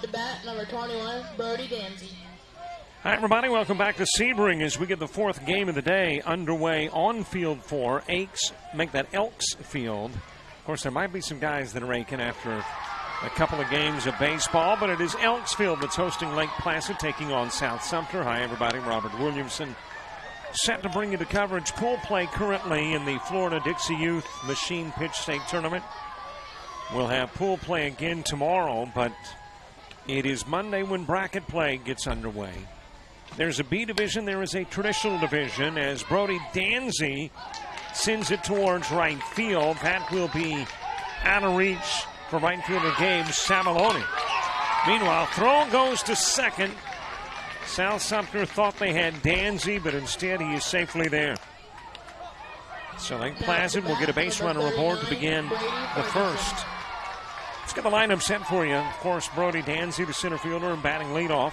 the bat, number 21, Brody Danzy. Hi, everybody. Welcome back to Sebring as we get the fourth game of the day underway on Field 4. Make that Elks Field. Of course, there might be some guys that are aching after a couple of games of baseball, but it is Elks Field that's hosting Lake Placid, taking on South Sumter. Hi, everybody. Robert Williamson. Set to bring you the coverage. Pool play currently in the Florida-Dixie Youth Machine Pitch State Tournament. We'll have pool play again tomorrow, but it is Monday when bracket play gets underway. There's a B division. There is a traditional division as Brody Danzy sends it towards right field. That will be out of reach for right fielder Gabe Sabaloni. Meanwhile, throw goes to second. South Sumter thought they had Danzy, but instead he is safely there. So Lake Placid will get a base runner aboard to begin the first. Let's get the lineup set for you. Of course, Brody Danzy, the center fielder, and batting leadoff.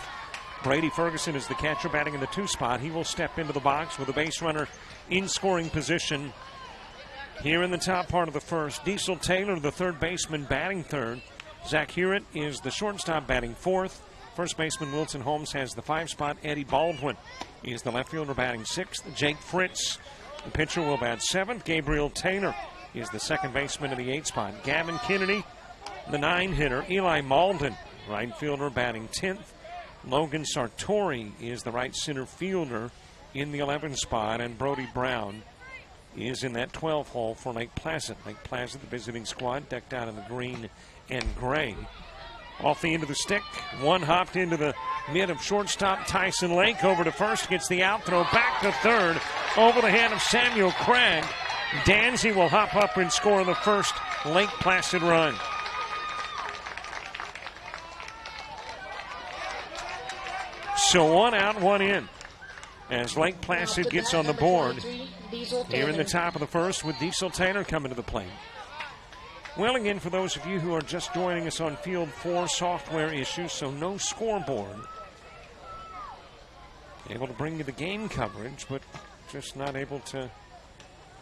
Brady Ferguson is the catcher, batting in the 2 spot. He will step into the box with a base runner in scoring position here in the top part of the first. Diesel Taylor, the third baseman, batting third. Zach Hewitt is the shortstop, batting fourth. First baseman Wilson Holmes has the 5 spot. Eddie Baldwin is the left fielder, batting sixth. Jake Fritz, the pitcher, will bat seventh. Gabriel Taylor is the second baseman in the 8 spot. Gavin Kennedy, the 9 hitter. Eli Malden, right fielder, batting 10th. Logan Sartori is the right center fielder in the 11 spot. And Brody Brown is in that 12 hole for Lake Placid. Lake Placid, the visiting squad, decked out in the green and gray. Off the end of the stick, one hopped into the mid of shortstop Tyson Lake. Over to first, gets the out throw, back to third, over the head of Samuel Craig. Danzy will hop up and score the first Lake Placid run. So 1 out, 1 in as Lake Placid gets on the board here in the top of the first with Diesel Taylor coming to the plate. Well, again, for those of you who are just joining us on Field 4, software issues, so no scoreboard. Able to bring you the game coverage, but just not able to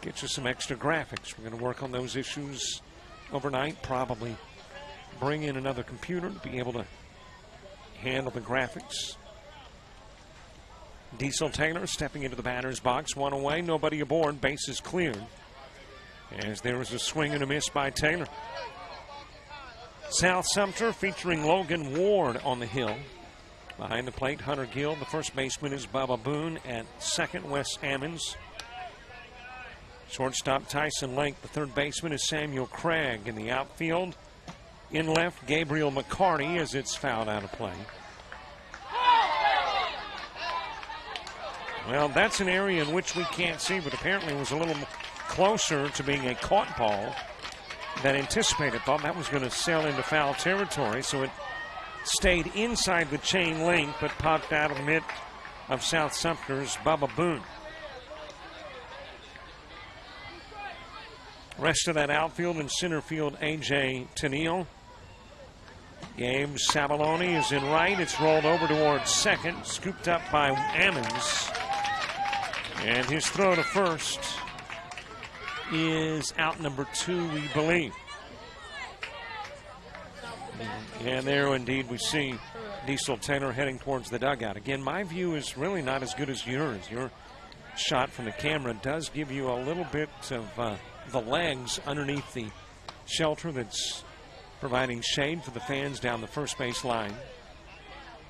get you some extra graphics. We're going to work on those issues overnight, probably bring in another computer to be able to handle the graphics. Diesel Taylor stepping into the batter's box, 1 away, nobody aboard, base is cleared. As there was a swing and a miss by Taylor. South Sumter featuring Logan Ward on the hill. Behind the plate, Hunter Gill. The first baseman is Bubba Boone. At second, Wes Ammons. Shortstop Tyson Lake. The third baseman is Samuel Craig. In the outfield, in left, Gabriel McCarty as it's fouled out of play. Well, that's an area in which we can't see, but apparently it was a little closer to being a caught ball than anticipated. Thought that was going to sail into foul territory, so it stayed inside the chain link, but popped out of the mid of South Sumter's Bubba Boone. Rest of that outfield and center field, A.J. Tennille. Gabe Sabaloni is in right. It's rolled over towards second, scooped up by Ammons. And his throw to first is out number 2, we believe. And there indeed we see Diesel Taylor heading towards the dugout. Again, my view is really not as good as yours. Your shot from the camera does give you a little bit of the legs underneath the shelter that's providing shade for the fans down the first base line.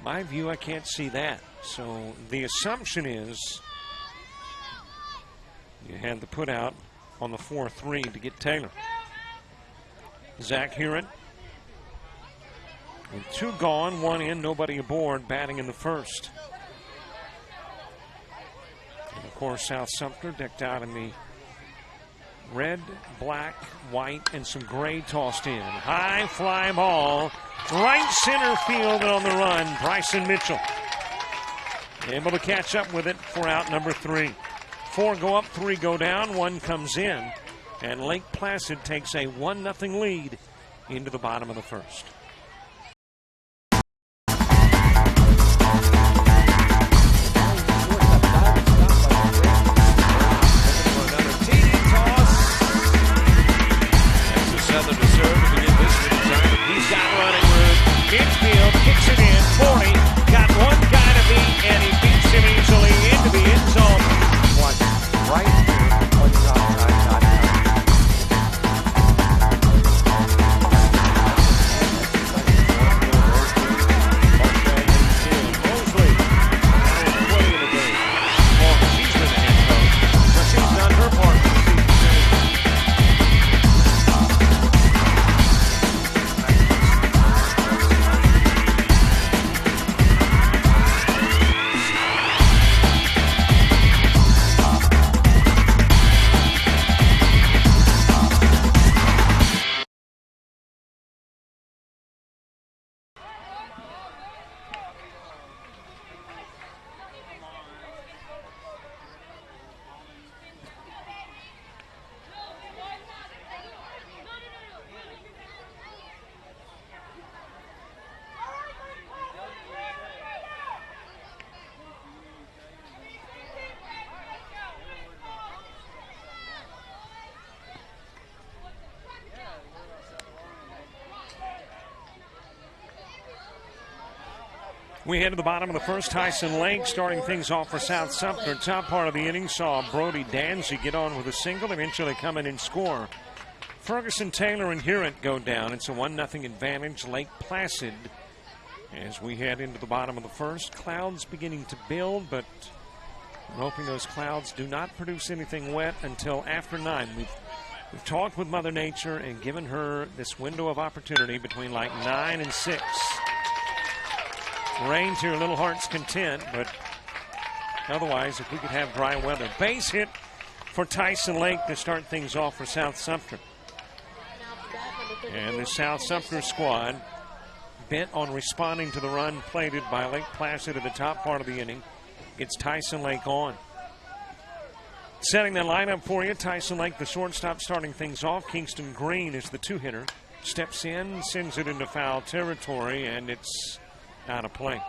My view, I can't see that. So the assumption is you had the put out on the 4-3 to get Taylor. Zach Hewitt with 2 gone, 1 in, nobody aboard, batting in the first. And of course, South Sumter decked out in the red, black, white, and some gray tossed in. High fly ball, right center field, and on the run, Bryson Mitchell. Able to catch up with it for out number 3. 4 go up, 3 go down, 1 comes in, and Lake Placid takes a 1-0 lead into the bottom of the first. Southern to serve to begin this one. He's got running room. Infield kicks We head to the bottom of the first. Tyson Lake starting things off for South Sumter. Top part of the inning saw Brody Danzy get on with a single, eventually come in and score. Ferguson, Taylor, and Hewitt go down. It's a 1-0 advantage. Lake Placid as we head into the bottom of the first. Clouds beginning to build, but we're hoping those clouds do not produce anything wet until after 9. We've talked with Mother Nature and given her this window of opportunity between like 9 and 6. Rain to your little heart's content, but otherwise, if we could have dry weather. Base hit for Tyson Lake to start things off for South Sumter. And the South Sumter squad bent on responding to the run plated by Lake Placid at the top part of the inning. Gets Tyson Lake on. Setting that lineup for you, Tyson Lake, the shortstop, starting things off. Kingston Green is the 2-hitter. Steps in, sends it into foul territory, and it's out of play.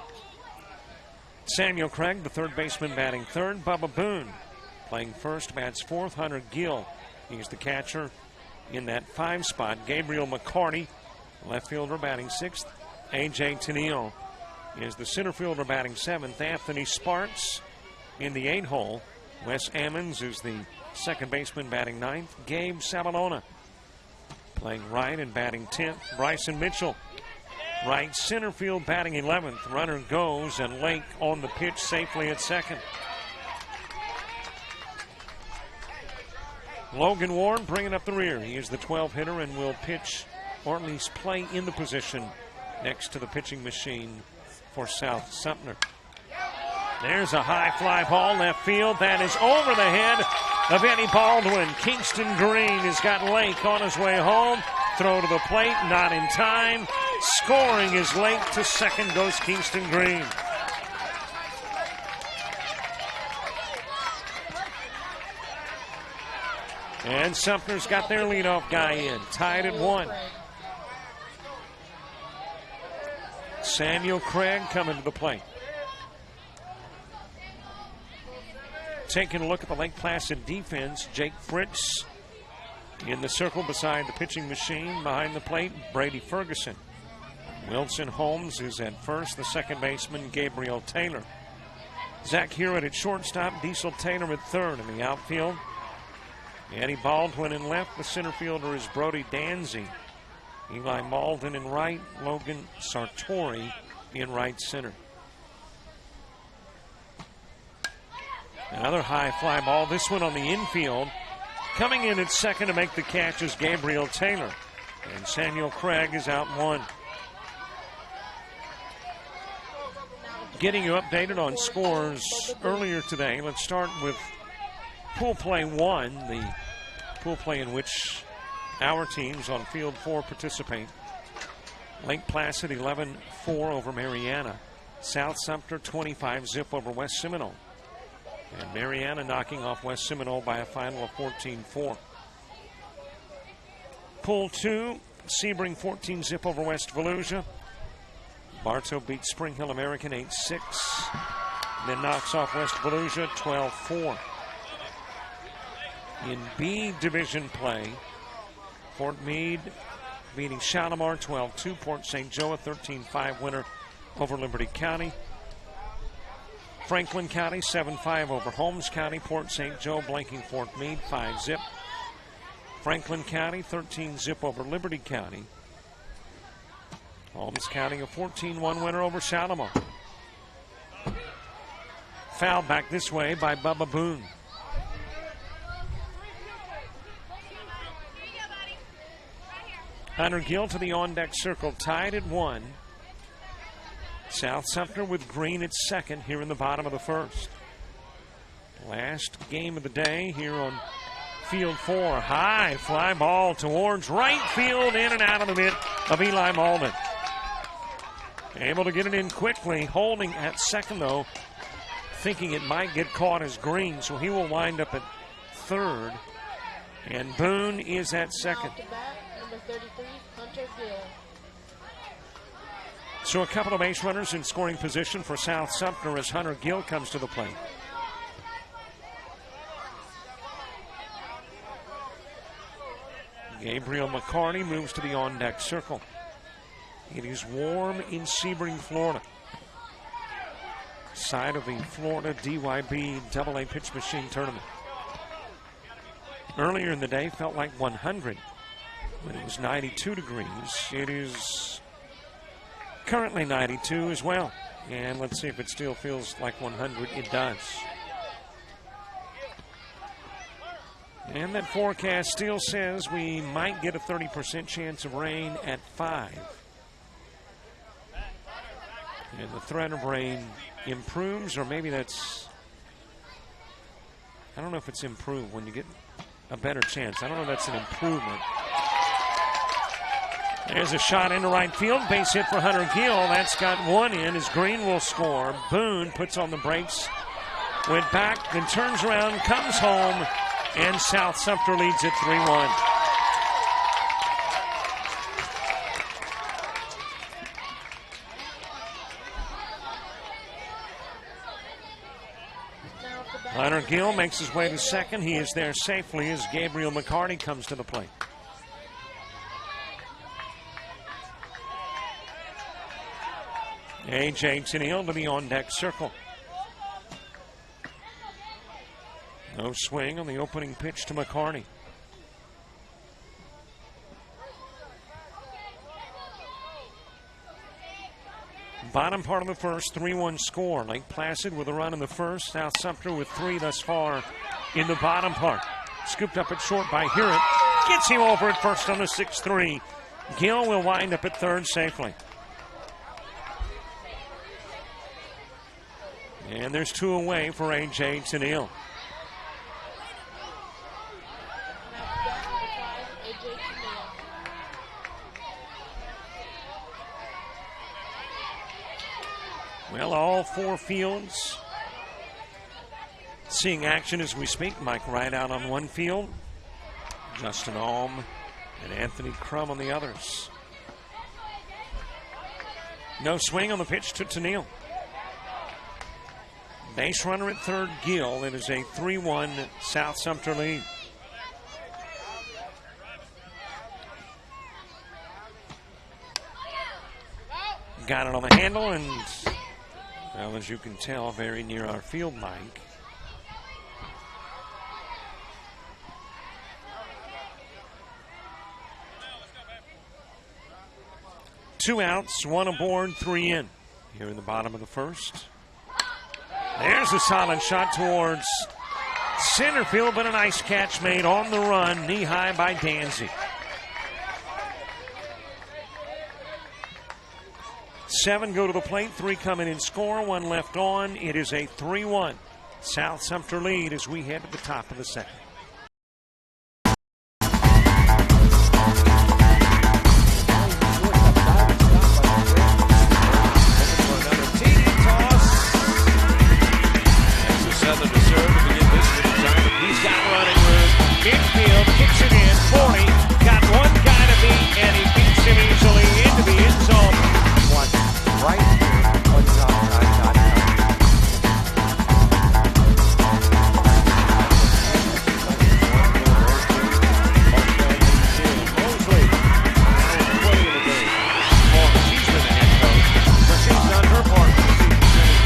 Samuel Craig, the third baseman, batting third. Bubba Boone playing first, bats fourth. Hunter Gill, he's the catcher in that 5 spot. Gabriel McCarty, left fielder, batting sixth. A.J. Tennille is the center fielder, batting seventh. Anthony Sparks in the 8 hole. Wes Ammons is the second baseman, batting ninth. Gabe Sabalona playing right and batting 10th. Bryson Mitchell, right center field, batting 11th. Runner goes, and Lake on the pitch safely at second. Logan Ward bringing up the rear. He is the 12 hitter and will pitch, or at least play in the position next to the pitching machine for South Sumter. There's a high fly ball left field. That is over the head of Eddie Baldwin. Kingston Green has got Lake on his way home. Throw to the plate, not in time. Scoring is Lake. To second goes Kingston Green. And Sumter's got their leadoff guy in. Tied at 1. Samuel Craig coming to the plate. Taking a look at the Lake Placid defense, Jake Fritz in the circle beside the pitching machine. Behind the plate, Brady Ferguson. Wilson Holmes is at first, the second baseman, Gabriel Taylor. Zach Hewitt at shortstop, Diesel Taylor at third. In the outfield, Eddie Baldwin in left. The center fielder is Brody Danzy. Eli Malden in right. Logan Sartori in right center. Another high fly ball, this one on the infield. Coming in at second to make the catch is Gabriel Taylor. And Samuel Craig is out 1. Getting you updated on scores earlier today. Let's start with Pool Play 1, the pool play in which our teams on Field 4 participate. Lake Placid 11-4 over Mariana. South Sumter 25-zip over West Seminole. And Mariana knocking off West Seminole by a final of 14-4. Pool 2, Sebring 14-zip over West Volusia. Bartow beats Spring Hill American 8-6. Then knocks off West Volusia 12-4. In B division play, Fort Meade beating Shalimar 12-2. Port St. Joe a 13-5 winner over Liberty County. Franklin County 7-5 over Holmes County. Port St. Joe blanking Fort Meade 5-zip. Franklin County 13-zip over Liberty County. Holmes County a 14-1 winner over Shalimar. Foul back this way by Bubba Boone. Hunter Gill to the on-deck circle, tied at 1. South Sumter with Green at second here in the bottom of the first. Last game of the day here on Field 4. High fly ball towards right field, in and out of the mitt of Eli Malden. Able to get it in quickly, holding at second though, thinking it might get caught as Green, so he will wind up at third. And Boone is at second. Number 33, Hunter Gill. So a couple of base runners in scoring position for South Sumter as Hunter Gill comes to the plate. Gabriel McCarty moves to the on-deck circle. It is warm in Sebring, Florida. side of the Florida DYB AA pitch machine tournament. Earlier in the day felt like 100 when it was 92 degrees. It is currently 92 as well. And let's see if it still feels like 100. It does. And that forecast still says we might get a 30% chance of rain at 5. And the threat of rain improves, or maybe that's, I don't know if it's improved when you get a better chance. I don't know if that's an improvement. There's a shot into right field. Base hit for Hunter Gill. That's got one in as Green will score. Boone puts on the brakes, went back, then turns around, comes home, and South Sumter leads at 3-1. Hunter Gill makes his way to second. He is there safely as Gabriel McCarty comes to the plate. A.J. Tennille to the on-deck circle. No swing on the opening pitch to McCarty. Bottom part of the first, 3-1 score. Lake Placid with a run in the first. South Sumter with 3 thus far in the bottom part. Scooped up at short by Hewitt. Gets him over at first on the 6-3. Gill will wind up at third safely. And there's 2 away for A.J. Tennille. Well, all 4 fields seeing action as we speak. Mike Wright out on one field, Justin Alm and Anthony Crum on the others. No swing on the pitch to Tennille. Base runner at third, Gill. It is a 3-1 South Sumter lead. Got it on the handle and, well, as you can tell, very near our field mic. Two outs, 1 aboard, 3 in. Here in the bottom of the first. There's a solid shot towards center field, but a nice catch made on the run, knee-high by Danzy. 7 go to the plate, 3 coming in score, 1 left on. It is a 3-1 South Sumter lead as we head to the top of the second. Infield, kicks it in, 40, got one guy to beat, and he beats him easily into the end zone. One right here, one's outside, Mosley, play of the game. She's been the head coach, but she's done her part for the season.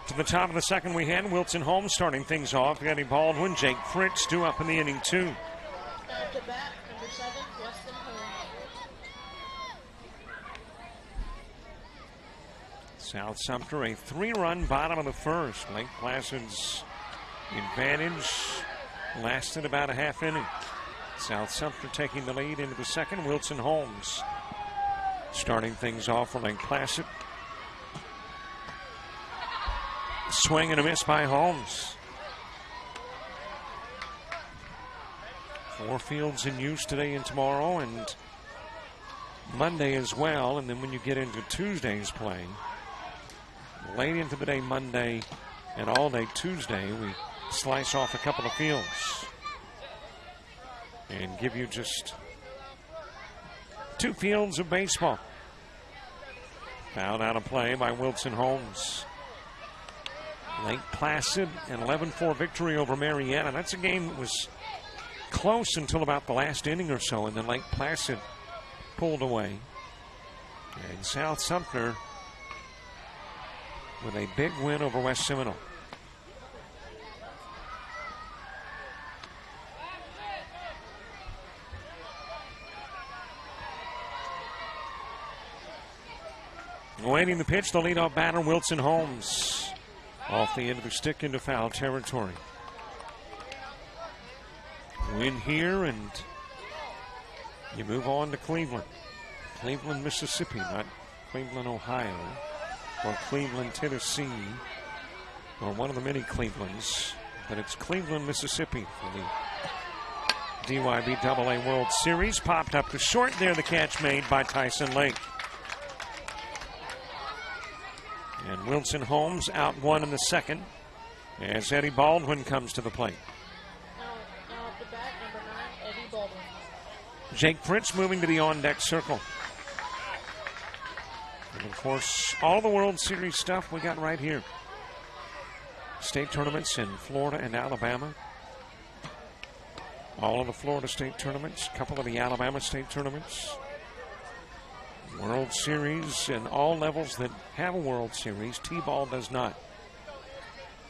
To the top of the second we had Wilson Holmes starting things off. Eddie Baldwin, Jake Fritz due up in the inning 2. Down to bat, number 7, Weston Holmes. South Sumter, a 3-run bottom of the first. Lake Placid's advantage lasted about a half inning. South Sumter taking the lead into the second. Wilson Holmes starting things off for Lake Placid. Swing and a miss by Holmes. 4 fields in use today and tomorrow, and Monday as well. And then when you get into Tuesday's play, late into the day Monday and all day Tuesday, we slice off a couple of fields and give you just 2 fields of baseball. Fouled out of play by Wilson Holmes. Lake Placid, an 11-4 victory over Marietta. That's a game that was close until about the last inning or so, and then Lake Placid pulled away. And South Sumter with a big win over West Seminole. Awaiting the pitch, the leadoff batter, Wilson Holmes. Off the end of the stick into foul territory. Win here, and you move on to Cleveland. Cleveland, Mississippi, not Cleveland, Ohio, or Cleveland, Tennessee, or one of the many Clevelands, but it's Cleveland, Mississippi for the DYB AA World Series. Popped up to short there, the catch made by Tyson Lake. And Wilson Holmes out 1 in the second as Eddie Baldwin comes to the plate. Now at the bat, number 9, Eddie Baldwin. Jake Fritz moving to the on-deck circle. And of course, all the World Series stuff we got right here. State tournaments in Florida and Alabama. All of the Florida state tournaments, a couple of the Alabama state tournaments. World Series and all levels that have a World Series. T-ball does not.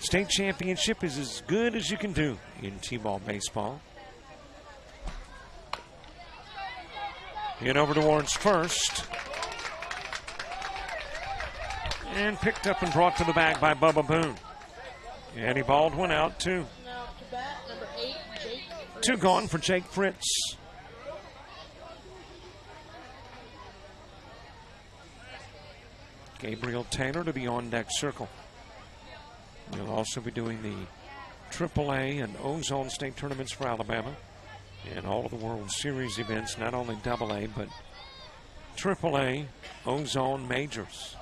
State championship is as good as you can do in T-ball baseball. Hit over towards first. And picked up and brought to the bag by Bubba Boone. Eddie Baldwin out 2. Now to bat, number 8, Jake Fritz. 2 gone for Jake Fritz. Gabriel Taylor to the on-deck circle. We'll also be doing the AAA and O-Zone state tournaments for Alabama and all of the World Series events, not only AA, but AAA, O-Zone majors.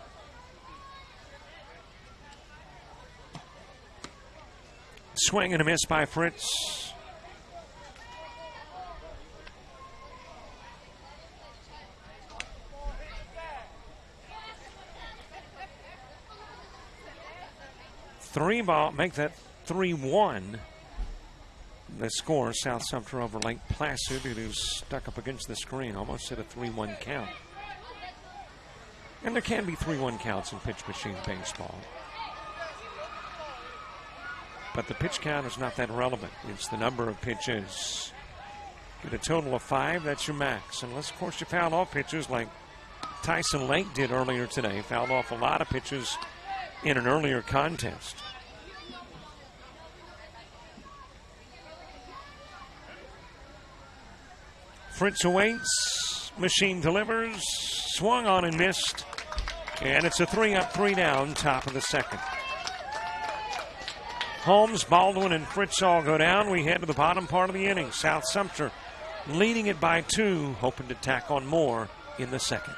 Swing and a miss by Fritz. Three ball, make that 3-1. The score, South Sumter over Lake Placid. It is stuck up against the screen, almost at a 3-1 count. And there can be 3-1 counts in pitch machine baseball. But the pitch count is not that relevant. It's the number of pitches. Get a total of 5, that's your max. Unless, of course, you foul off pitches like Tyson Lake did earlier today. Fouled off a lot of pitches in an earlier contest. Fritz awaits. Machine delivers. Swung on and missed. And it's a 3-up, 3-down, top of the second. Holmes, Baldwin, and Fritz all go down. We head to the bottom part of the inning. South Sumter leading it by 2, hoping to tack on more in the second.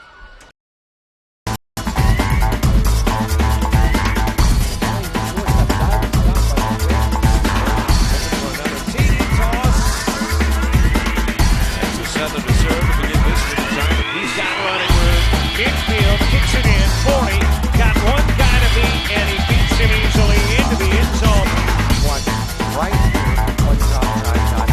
Infield kicks it in, 40, got one guy to beat, and he beats him easily into the end zone. Watch right here on JockJive.com.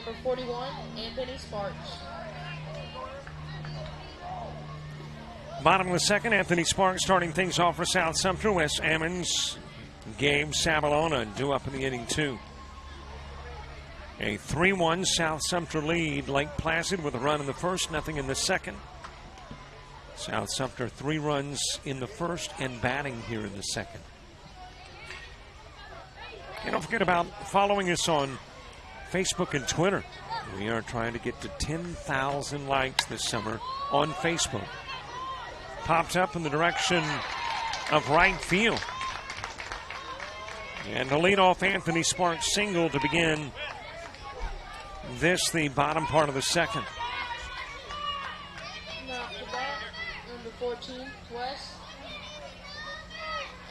Number 41, Anthony Sparks. Bottom of the second, Anthony Sparks starting things off for South Sumter. Wes Ammons, Gabe Sabalona due up in the inning, too. A 3-1 South Sumter lead. Lake Placid with a run in the first, nothing in the second. South Sumter 3 runs in the first and batting here in the second. And don't forget about following us on Facebook and Twitter. We are trying to get to 10,000 likes this summer on Facebook. Pops up in the direction of right field. And to lead off Anthony Sparks' single to begin this, the bottom part of the second. Now for that, number 14, Wes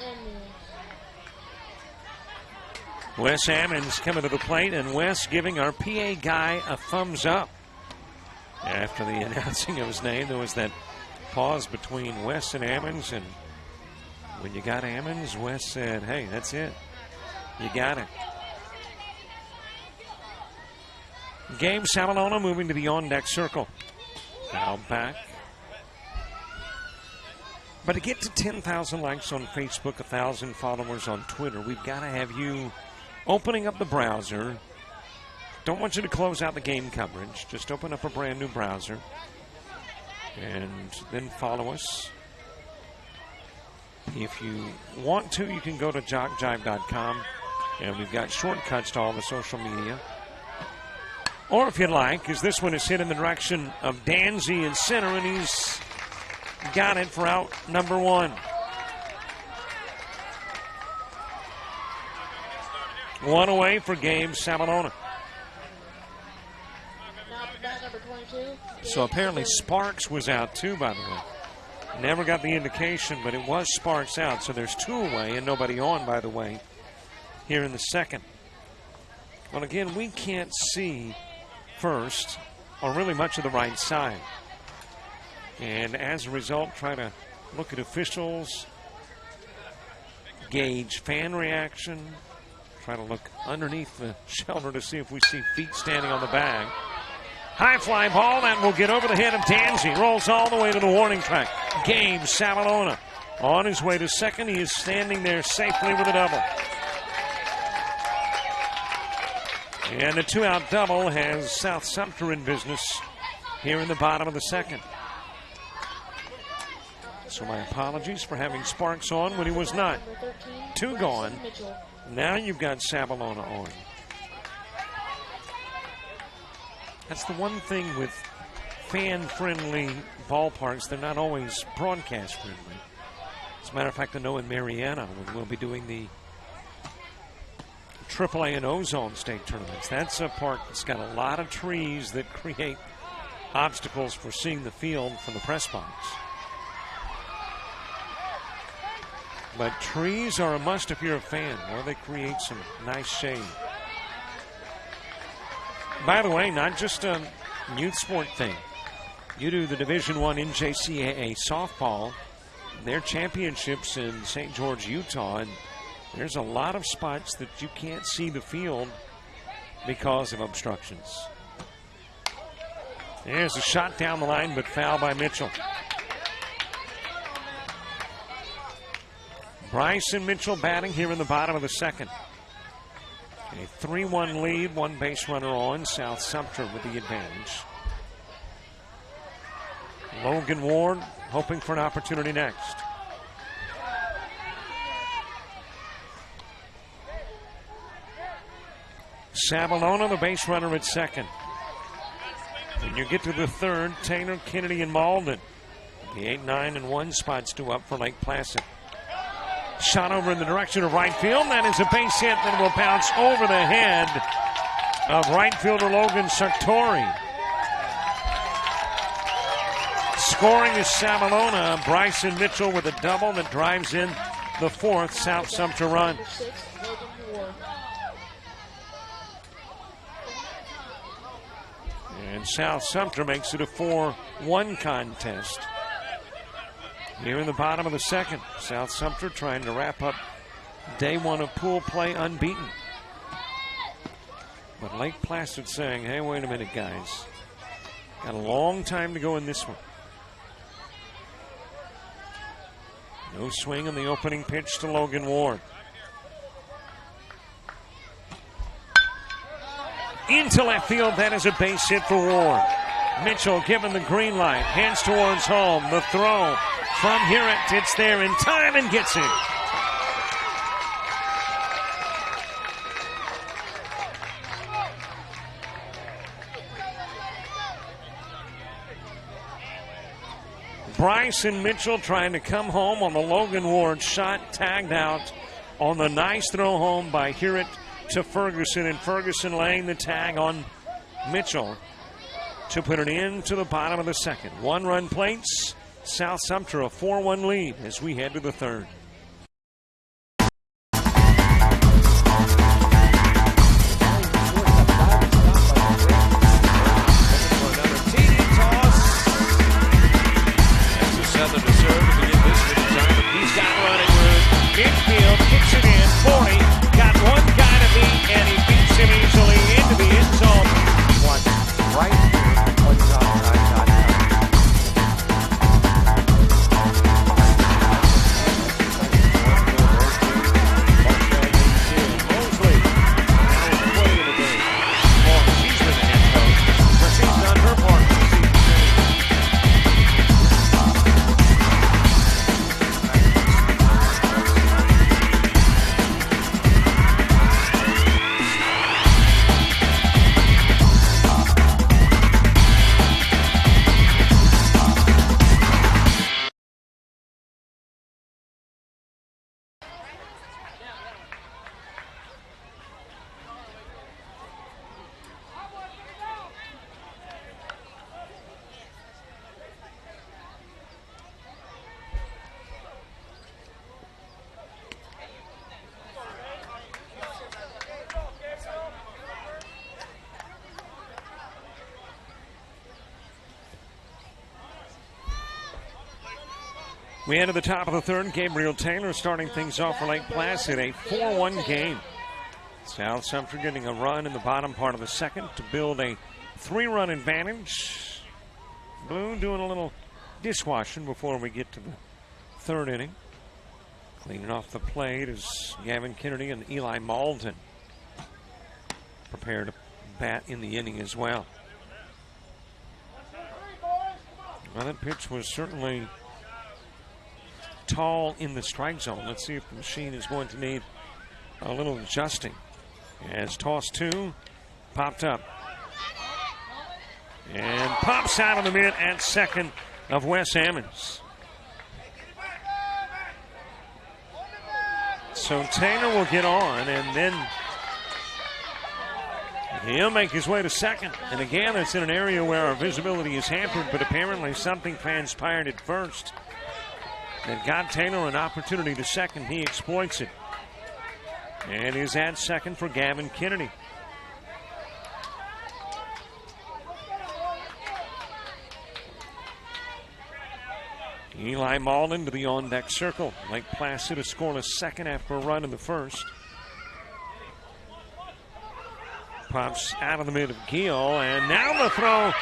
Ammons. Wes Ammons coming to the plate, and Wes giving our PA guy a thumbs up. After the announcing of his name, there was that pause between Wes and Ammons, and when you got Ammons, Wes said, hey, that's it. You got it. Gabe Sabalona moving to the on-deck circle. Now back. But to get to 10,000 likes on Facebook, 1,000 followers on Twitter, we've got to have you opening up the browser. Don't want you to close out the game coverage. Just open up a brand new browser. And then follow us. If you want to, you can go to JockJive.com. And we've got shortcuts to all the social media. Or if you'd like, as this one is hit in the direction of Danzy in center, and he's got it for out number 1. One away for Gabe Sabalona. Now for bat number 22. So apparently Sparks was out too, by the way. Never got the indication, but it was Sparks out. So there's 2 away and nobody on, by the way, here in the second. Well, again, we can't see first or really much of the right side. And as a result, try to look at officials, gauge fan reaction, try to look underneath the shelter to see if we see feet standing on the bag. High fly ball, that will get over the head of Danzy. Rolls all the way to the warning track. Gabe Sabalona on his way to second. He is standing there safely with a double. And a 2-out double has South Sumter in business here in the bottom of the second. So my apologies for having Sparks on when he was not. 2 gone. Now you've got Sabalona on. That's the one thing with fan-friendly ballparks. They're not always broadcast-friendly. As a matter of fact, I know in Marietta, we'll be doing the AAA and Ozone state tournaments. That's a park that's got a lot of trees that create obstacles for seeing the field from the press box. But trees are a must if you're a fan. Well, they create some nice shade. By the way, not just a youth sport thing. You do the Division I NJCAA softball. Their championships in St. George, Utah, and there's a lot of spots that you can't see the field because of obstructions. There's a shot down the line, but foul by Mitchell. Bryson Mitchell batting here in the bottom of the second. A 3-1 lead, 1 base runner on. South Sumter with the advantage. Logan Ward hoping for an opportunity next. Sabalona, the base runner at second. When you get to the third, Taylor, Kennedy, and Malden. The 8, 9, and 1 spots due up for Lake Placid. Shot over in the direction of right field. That is a base hit that will bounce over the head of right fielder Logan Sartori. Scoring is Sabalona. Bryson Mitchell with a double that drives in the 4th South Sumter run. Number 6, Logan Ward. And South Sumter makes it a 4-1 contest. Here in the bottom of the second, South Sumter trying to wrap up day 1 of pool play unbeaten. But Lake Placid saying, hey, wait a minute, guys. Got a long time to go in this one. No swing on the opening pitch to Logan Ward. Into left field, that is a base hit for Ward. Mitchell given the green light, hands towards home. The throw from Hewitt, it's there in time and gets it. Bryson Mitchell trying to come home on the Logan Ward shot, tagged out on the nice throw home by Hewitt to Ferguson, and Ferguson laying the tag on Mitchell to put it into the bottom of the second. 1-run plates, South Sumter a 4-1 lead as we head to the third. Infield kicks it in, 40, got one guy to beat, and he beats him easily into the end zone. One right here on JockJive.com. Mosley, now in the play of the game. She's been the head coach, but she's done her part for the season. We enter the top of the third. Gabriel Taylor starting things off for Lake Placid. A 4-1 game. South Sumter getting a run in the bottom part of the second to build a 3-run advantage. Blue doing a little dishwashing before we get to the third inning. Cleaning off the plate is Gavin Kennedy and Eli Malden. Prepare to bat in the inning as well. Well, that pitch was certainly tall in the strike zone. Let's see if the machine is going to need a little adjusting. As toss 2 popped up and pops out of the mid at second of Wes Ammons. So Taylor will get on, and then he'll make his way to second. And again, it's in an area where our visibility is hampered, but apparently something transpired at first that got Taylor an opportunity to second. He exploits it and is at second for Gavin Kennedy. Eli Malden to the on-deck circle. Lake Placid a scoreless second after a run in the first. Pops out of the mid of Gill, and now the throw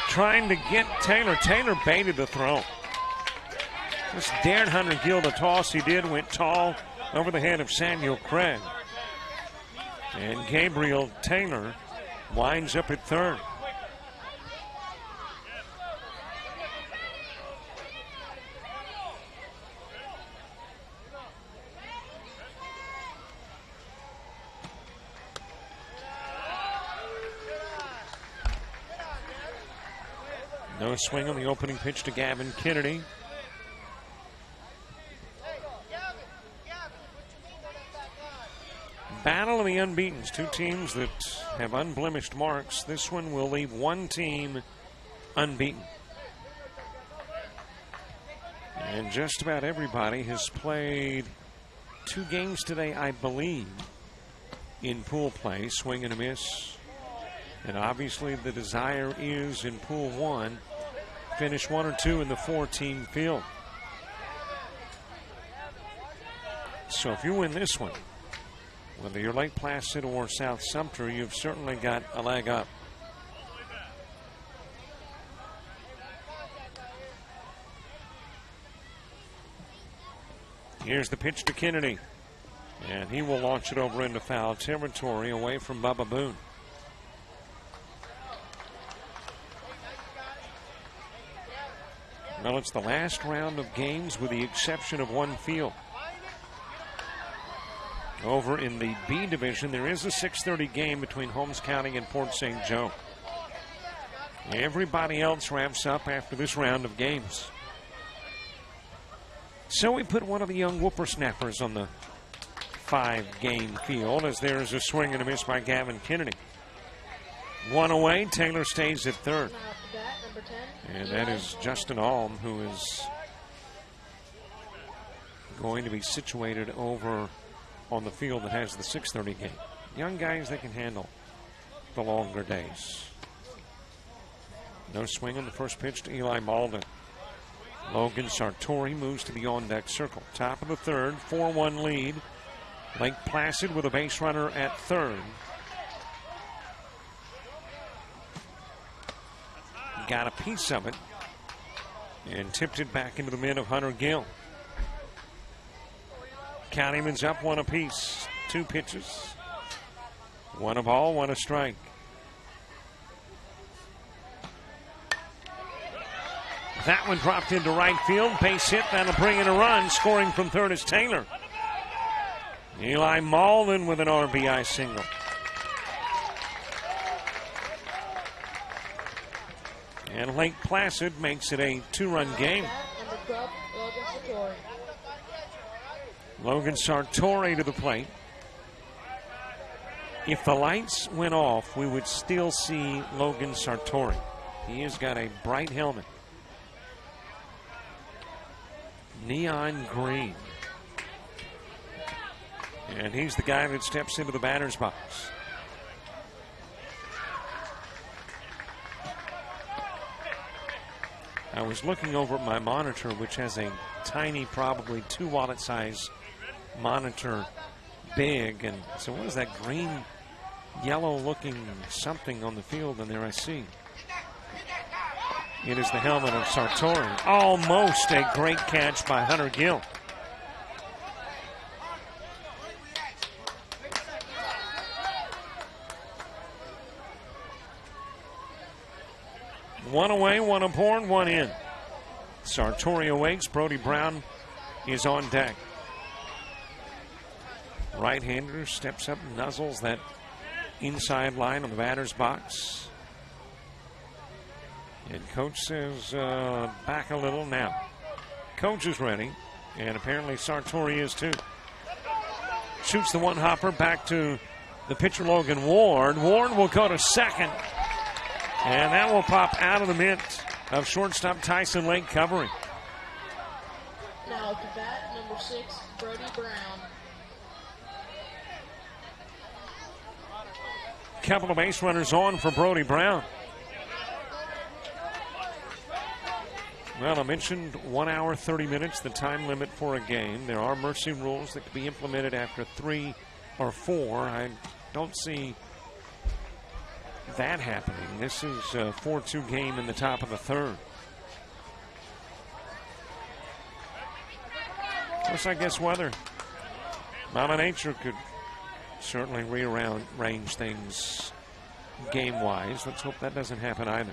trying to get Taylor. Taylor baited the throw. Just dared Hunter Gill to toss. He did, went tall over the head of Samuel Craig. And Gabriel Taylor winds up at third. No swing on the opening pitch to Gavin Kennedy. Battle of the unbeatens. Two teams that have unblemished marks. This one will leave one team unbeaten. And just about everybody has played 2 games today, I believe, in pool play. Swing and a miss. And obviously the desire is in pool 1, finish 1 or 2 in the 4-team field. So if you win this one, Whether you're Lake Placid or South Sumter, you've certainly got a leg up. Here's the pitch to Kennedy. And he will launch it over into foul territory away from Bubba Boone. Well, it's the last round of games with the exception of one field. Over in the B division, there is a 6:30 game between Holmes County and Port St. Joe. Everybody else wraps up after this round of games. So we put one of the young whippersnappers on the 5-game field as there is a swing and a miss by Gavin Kennedy. One away, Taylor stays at third. And that is Justin Alm, who is going to be situated over on the field that has the 6:30 game. Young guys that can handle the longer days. No swing on the first pitch to Eli Malden. Logan Sartori moves to the on-deck circle. Top of the third, 4-1 lead. Lake Placid with a base runner at third. Got a piece of it and tipped it back into the mitt of Hunter Gill. Countyman's up one apiece. 2 pitches. 1 a ball, 1 a strike. That one dropped into right field. Base hit, that'll bring in a run. Scoring from third is Taylor. Eli Malden with an RBI single. And Lake Placid makes it a 2-run game. Logan Sartori to the plate. If the lights went off, we would still see Logan Sartori. He has got a bright helmet. Neon green. And he's the guy that steps into the batter's box. I was looking over at my monitor, which has a tiny, probably 2 wallet size monitor big. And so what is that green, yellow looking something on the field? And there I see. It is the helmet of Sartori. Almost a great catch by Hunter Gill. One away, 1 aboard, 1 in. Sartori awakes. Brody Brown is on deck. Right-hander steps up, nuzzles that inside line on the batter's box. And coach says back a little now. Coach is ready, and apparently Sartori is too. Shoots the one-hopper back to the pitcher Logan Ward. Ward will go to second. And that will pop out of the mitt of shortstop Tyson Lake covering. Now to bat, number 6, Brody Brown. Couple of base runners on for Brody Brown. Well, I mentioned 1 hour, 30 minutes, the time limit for a game. There are mercy rules that can be implemented after 3 or 4. I don't see that happening. This is a 4-2 game in the top of the third. Of course, I guess weather. Mama Nature could certainly rearrange things game-wise. Let's hope that doesn't happen either.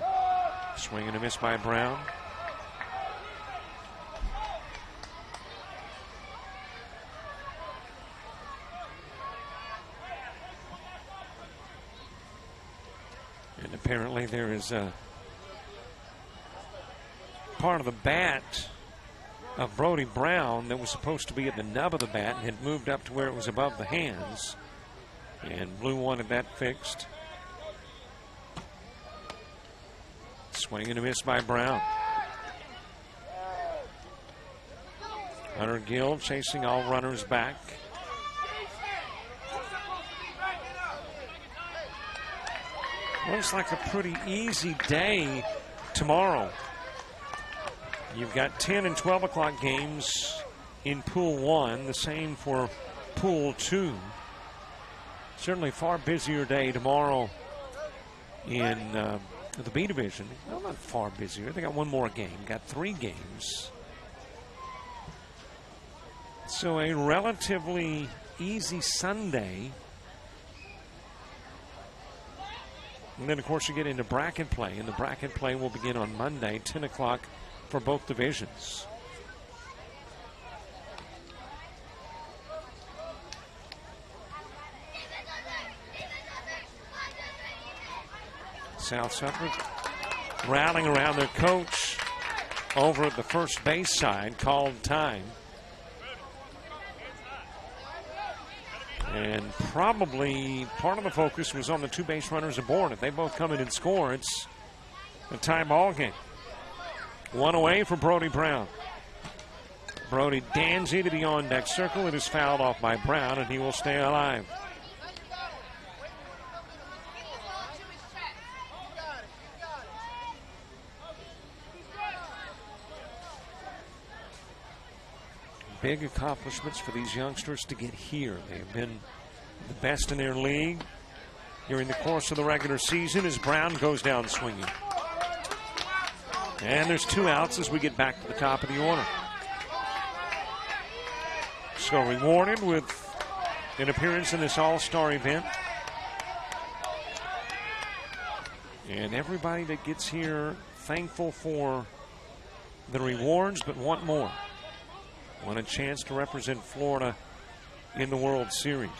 Swing and a miss by Brown. And apparently there is a part of the bat of Brody Brown that was supposed to be at the nub of the bat and had moved up to where it was above the hands. And Blue wanted that fixed. Swing and a miss by Brown. Hunter Gill chasing all runners back. Looks like a pretty easy day tomorrow. You've got 10 and 12 o'clock games in Pool 1, the same for Pool 2. Certainly far busier day tomorrow in the B division. Well, not far busier. They got one more game. Got 3 games. So a relatively easy Sunday. And then, of course, you get into bracket play. And the bracket play will begin on Monday, 10 o'clock for both divisions. South Sumter rallying around their coach over at the first base side, called time. And probably part of the focus was on the 2 base runners aboard. If they both come in and score, it's a tie ball game. 1 away for Brody Brown. Brody Danzy to the on-deck circle. It is fouled off by Brown, and he will stay alive. Big accomplishments for these youngsters to get here. They have been the best in their league during the course of the regular season as Brown goes down swinging. And there's 2 outs as we get back to the top of the order. So rewarded with an appearance in this all-star event. And everybody that gets here thankful for the rewards, but want more. Want a chance to represent Florida in the World Series.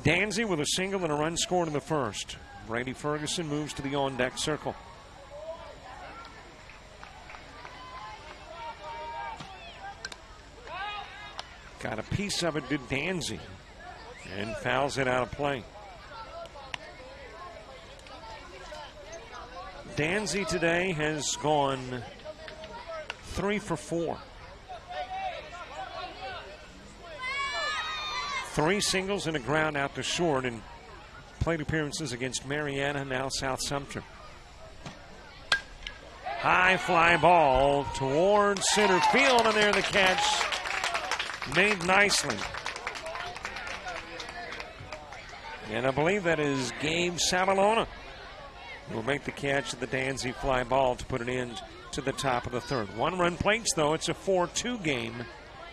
Danzy with a single and a run scored in the first. Brady Ferguson moves to the on-deck circle. Got a piece of it to Danzy and fouls it out of play. Danzy today has gone 3 for 4. 3 singles and a ground out to short in plate appearances against Marietta, now South Sumter. High fly ball towards center field, and there the catch made nicely. And I believe that is Gabe Savalona will make the catch of the Danzy fly ball to put an end to the top of the third. 1-run plates, though. It's a 4-2 game.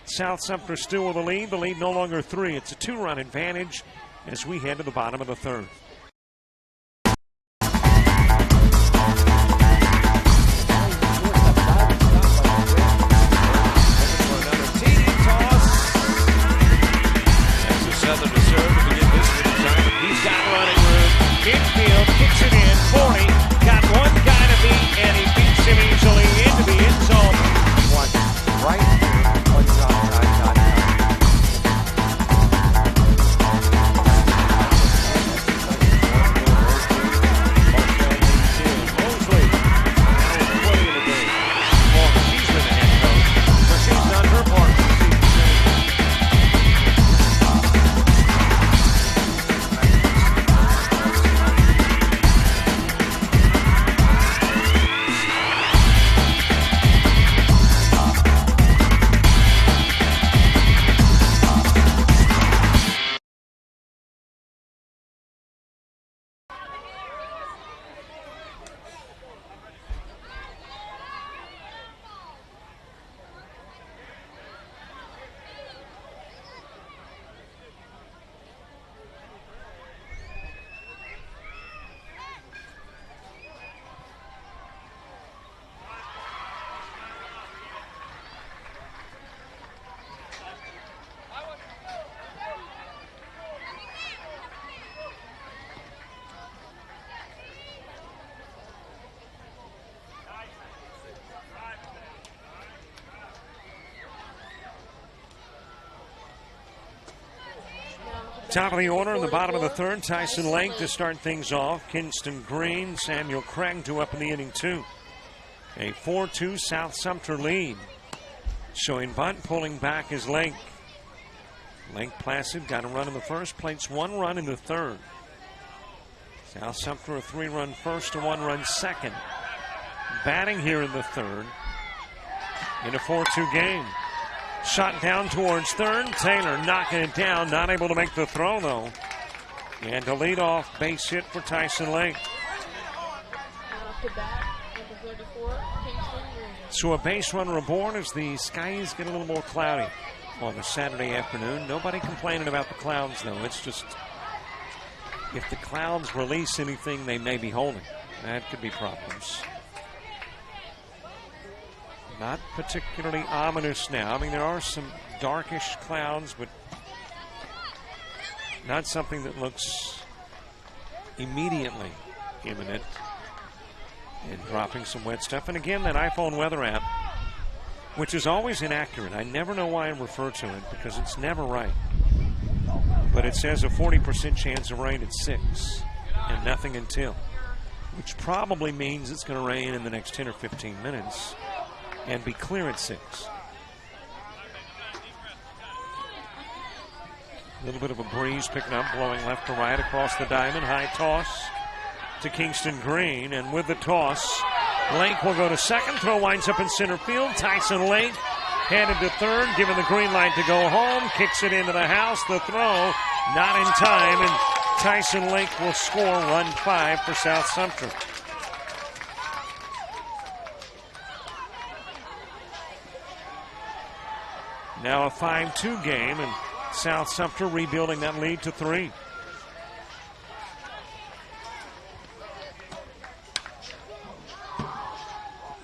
South Sumter still with the lead. The lead no longer 3. It's a 2-run advantage as we head to the bottom of the third. Southern to serve to begin this one. He's got running room. Infield kicks it in. 40. Got one guy to beat, and he beats him easily into the end zone. Watch right here on JockJive.com. Mosley now is 20 in the game. Well, she's been the head coach, but she's done her part for the season. Top of the order in the bottom of the third. Tyson Lake to start things off. Kinston Green, Samuel Craig to up in the inning 2. A 4-2 South Sumter lead. Showing bunt, pulling back is Lake. Lake Placid got a run in the first, plates 1 run in the third. South Sumter a 3-run first, a 1-run second. Batting here in the third in a 4-2 game. Shot down towards third. Taylor knocking it down. Not able to make the throw, though. And a lead-off base hit for Tyson Lake. Off the bat, number 34, Kingston Green. So a base runner aboard as the skies get a little more cloudy on a Saturday afternoon. Nobody complaining about the clouds, though. It's just if the clouds release anything they may be holding, that could be problems. Not particularly ominous now. I mean, there are some darkish clouds, but not something that looks immediately imminent. And dropping some wet stuff. And again, that iPhone weather app, which is always inaccurate. I never know why I refer to it because it's never right. But it says a 40% chance of rain at 6 and nothing until, which probably means it's going to rain in the next 10 or 15 minutes and be clear at 6. A little bit of a breeze picking up, blowing left to right across the diamond. High toss to Kingston Green, and with the toss, Lake will go to second. Throw winds up in center field. Tyson Lake headed to third, given the green light to go home. Kicks it into the house. The throw not in time, and Tyson Lake will score run 5 for South Sumter. Now a 5-2 game, and South Sumter rebuilding that lead to 3.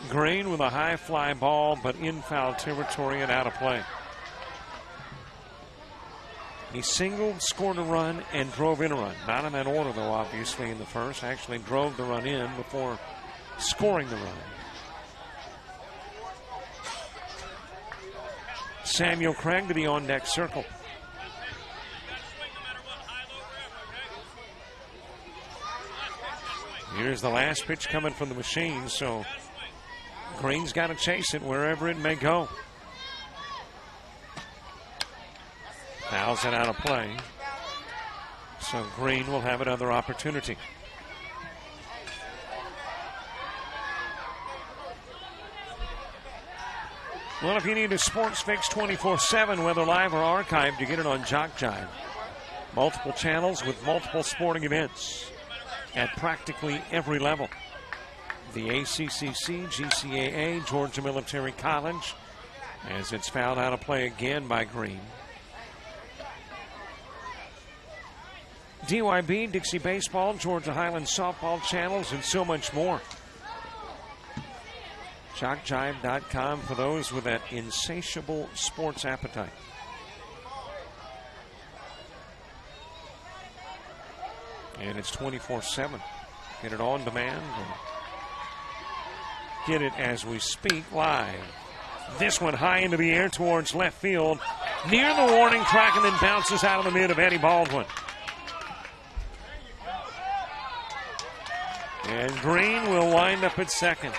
Green with a high fly ball, but in foul territory and out of play. He singled, scored a run, and drove in a run. Not in that order, though, obviously, in the first. Actually drove the run in before scoring the run. Samuel Craig to the on-deck circle. Here's the last pitch coming from the machine, so Green's got to chase it wherever it may go. Fouls it out of play. So Green will have another opportunity. Well, if you need a sports fix 24/7, whether live or archived, you get it on JockJive. Multiple channels with multiple sporting events at practically every level. The ACCC, GCAA, Georgia Military College, as it's fouled out of play again by Green. DYB, Dixie Baseball, Georgia Highlands Softball channels, and so much more. JockJive.com for those with that insatiable sports appetite. And it's 24/7. Get it on demand and get it as we speak live. This one high into the air towards left field. Near the warning track and then bounces out of the mid of Eddie Baldwin. And Green will wind up at second.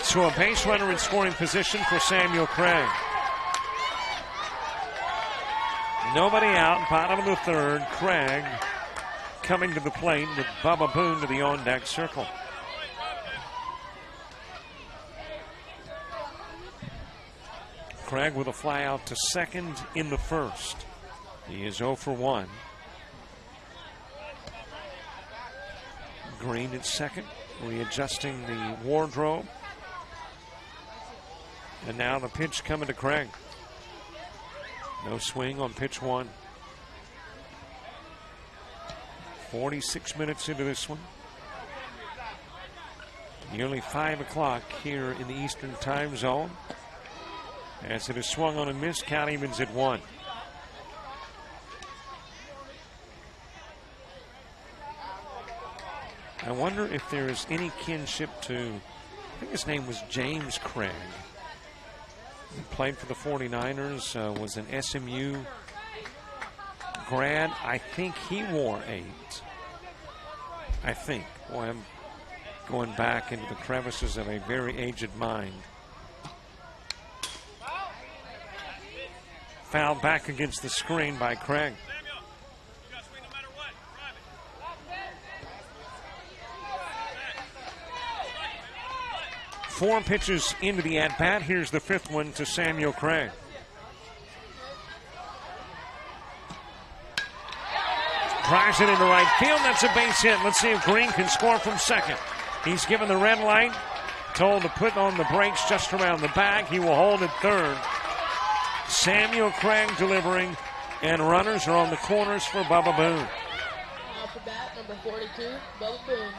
So a base runner in scoring position for Samuel Craig. Nobody out, bottom of the third. Craig coming to the plate with Bubba Boone to the on-deck circle. Craig with a fly out to second in the first. He is 0 for 1. Green at second, readjusting the wardrobe. And now the pitch coming to Craig. No swing on pitch 1. 46 minutes into this one. Nearly 5 o'clock here in the Eastern time zone. As it is swung on and missed, count evens at 1. I wonder if there is any kinship to, I think his name was James Craig. He played for the 49ers, was an SMU grad. I think he wore 8. I think. Boy, I'm going back into the crevices of a very aged mind. Fouled back against the screen by Craig. 4 pitches into the at-bat. Here's the 5th one to Samuel Craig. Drives it into right field. That's a base hit. Let's see if Green can score from second. He's given the red light. Told to put on the brakes just around the bag. He will hold at third. Samuel Craig delivering. And runners are on the corners for Bubba Boone. Off the bat, number 42, Bubba Boone.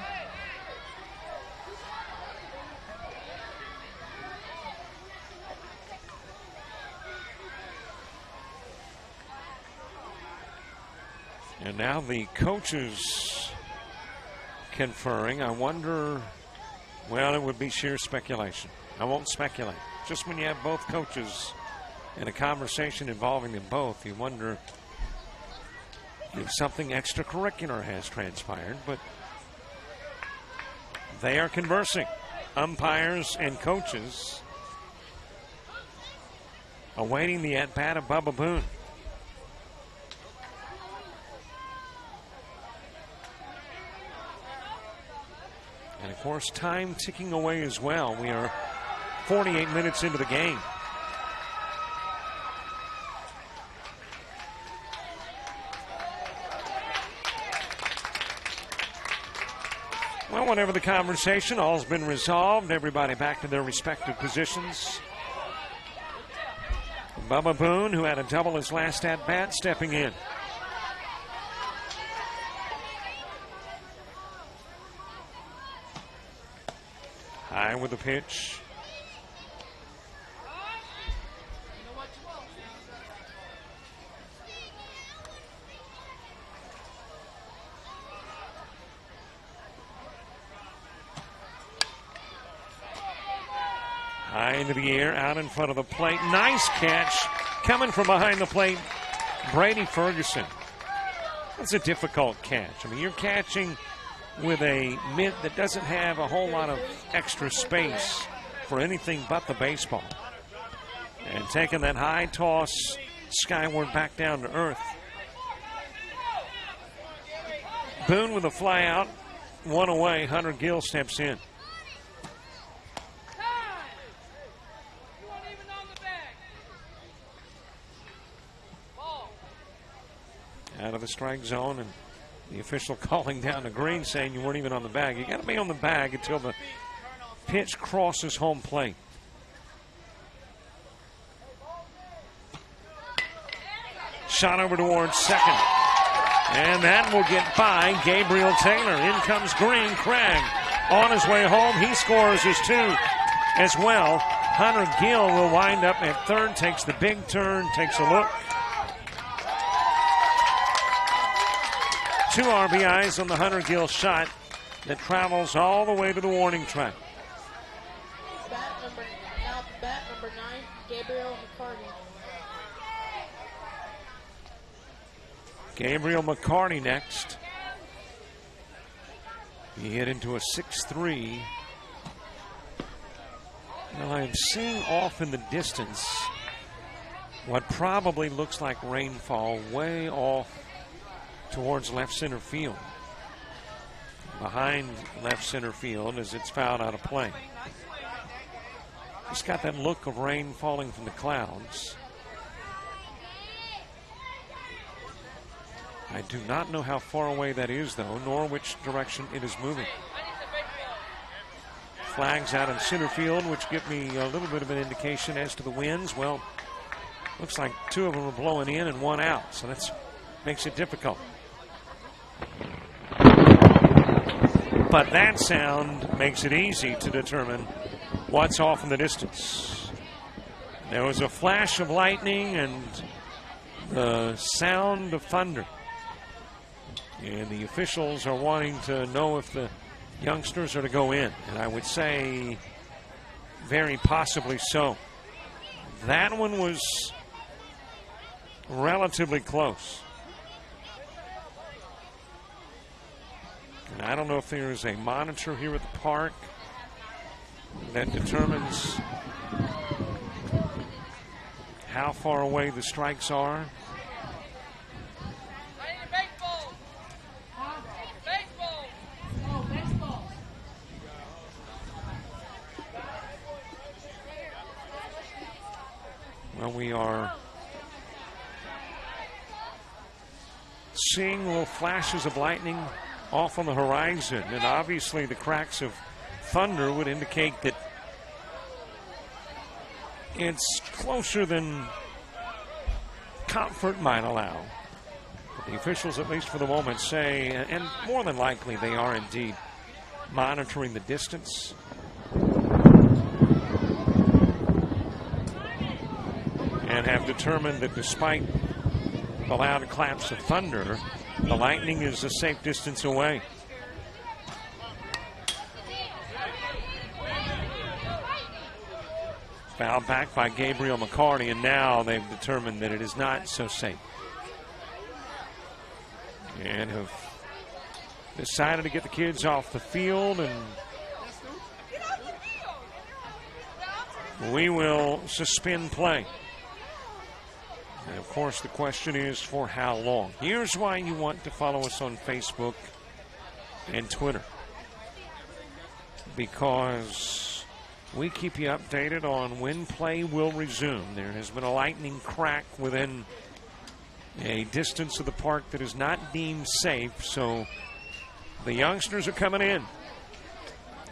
And now the coaches conferring. I wonder, well, it would be sheer speculation. I won't speculate. Just when you have both coaches in a conversation involving them both, you wonder if something extracurricular has transpired. But they are conversing. Umpires and coaches awaiting the at-bat of Bubba Boone. And, of course, time ticking away as well. We are 48 minutes into the game. Well, whatever the conversation, all's been resolved. Everybody back to their respective positions. Bubba Boone, who had a double his last at-bat, stepping in. High with the pitch. High into the air, out in front of the plate. Nice catch coming from behind the plate. Brady Ferguson. That's a difficult catch. I mean, you're catching with a mitt that doesn't have a whole lot of extra space for anything but the baseball. And taking that high toss skyward back down to earth. Boone with a fly out, one away. Hunter Gill steps in. Out of the strike zone, and the official calling down to Green saying you weren't even on the bag. You got to be on the bag until the pitch crosses home plate. Shot over towards second. And that will get by Gabriel Taylor. In comes Green. Craig on his way home. He scores his 2 as well. Hunter Gill will wind up at third, takes the big turn, takes a look. 2 RBIs on the Hunter Gill shot that travels all the way to the warning track. Bat number 9, Gabriel McCarty. Gabriel McCarty next. He hit into a 6-3. Well, I'm seeing off in the distance what probably looks like rainfall way off towards left center field. Behind left center field as it's fouled out of play. It's got that look of rain falling from the clouds. I do not know how far away that is, though, nor which direction it is moving. Flags out in center field, which give me a little bit of an indication as to the winds. Well, looks like 2 of them are blowing in and 1 out, so that makes it difficult. But that sound makes it easy to determine what's off in the distance. There was a flash of lightning and the sound of thunder. And the officials are wanting to know if the youngsters are to go in. And I would say very possibly so. That one was relatively close. And I don't know if there is a monitor here at the park that determines how far away the strikes are. Well, we are seeing little flashes of lightning off on the horizon, and obviously the cracks of thunder would indicate that it's closer than comfort might allow. But the officials, at least for the moment, say, and more than likely they are indeed monitoring the distance. And have determined that despite the loud claps of thunder, the lightning is a safe distance away. Fouled back by Gabriel McCarty, and now they've determined that it is not so safe. And have decided to get the kids off the field, and we will suspend play. And of course, the question is for how long. Here's why you want to follow us on Facebook and Twitter. Because we keep you updated on when play will resume. There has been a lightning crack within a distance of the park that is not deemed safe, so the youngsters are coming in.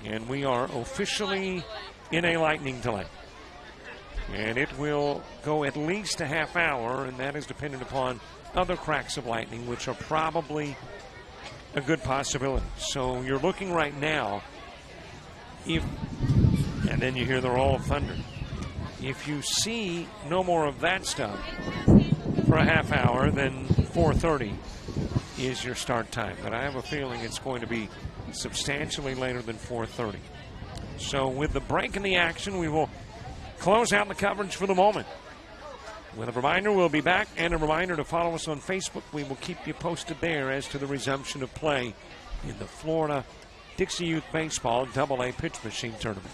And we are officially in a lightning delay. And it will go at least a half hour, and that is dependent upon other cracks of lightning, which are probably a good possibility. So you're looking right now, and then you hear the roll of thunder. If you see no more of that stuff for a half hour, then 4:30 is your start time. But I have a feeling it's going to be substantially later than 4:30. So with the break in the action, we will close out the coverage for the moment. With a reminder, we'll be back, and a reminder to follow us on Facebook. We will keep you posted there as to the resumption of play in the Florida Dixie Youth Baseball AA Pitch Machine Tournament.